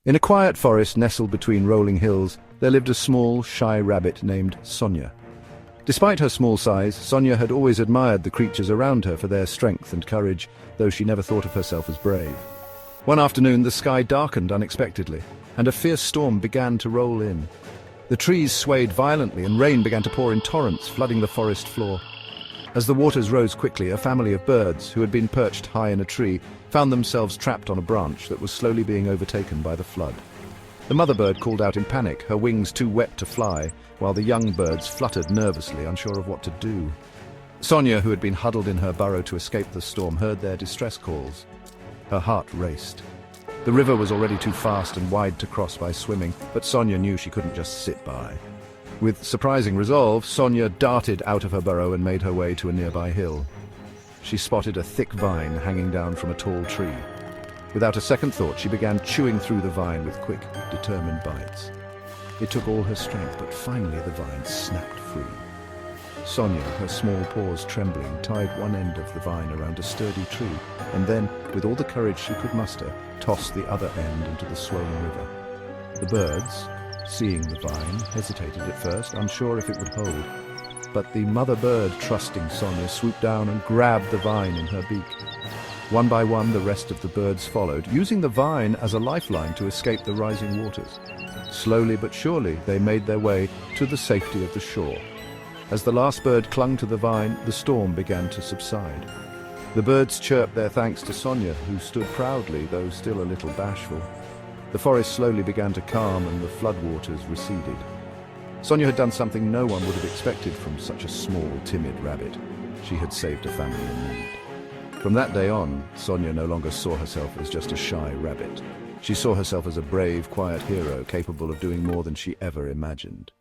In a quiet forest nestled between rolling hills, there lived a small, shy rabbit named Sonia. Despite her small size, Sonia had always admired the creatures around her for their strength and courage, though she never thought of herself as brave. One afternoon, the sky darkened unexpectedly, and a fierce storm began to roll in. The trees swayed violently and rain began to pour in torrents, flooding the forest floor. As the waters rose quickly, a family of birds, who had been perched high in a tree, found themselves trapped on a branch that was slowly being overtaken by the flood. The mother bird called out in panic, her wings too wet to fly, while the young birds fluttered nervously, unsure of what to do. Sonia, who had been huddled in her burrow to escape the storm, heard their distress calls. Her heart raced. The river was already too fast and wide to cross by swimming, but Sonia knew she couldn't just sit by. With surprising resolve, Sonia darted out of her burrow and made her way to a nearby hill. She spotted a thick vine hanging down from a tall tree. Without a second thought, she began chewing through the vine with quick, determined bites. It took all her strength, but finally the vine snapped free. Sonia, her small paws trembling, tied one end of the vine around a sturdy tree, and then, with all the courage she could muster, tossed the other end into the swollen river. The birds, seeing the vine, hesitated at first, unsure if it would hold. But the mother bird, trusting Sonia, swooped down and grabbed the vine in her beak. One by one, the rest of the birds followed, using the vine as a lifeline to escape the rising waters. Slowly but surely, they made their way to the safety of the shore. As the last bird clung to the vine, the storm began to subside. The birds chirped their thanks to Sonia, who stood proudly, though still a little bashful. The forest slowly began to calm and the floodwaters receded. Sonia had done something no one would have expected from such a small, timid rabbit. She had saved a family in need. From that day on, Sonia no longer saw herself as just a shy rabbit. She saw herself as a brave, quiet hero capable of doing more than she ever imagined.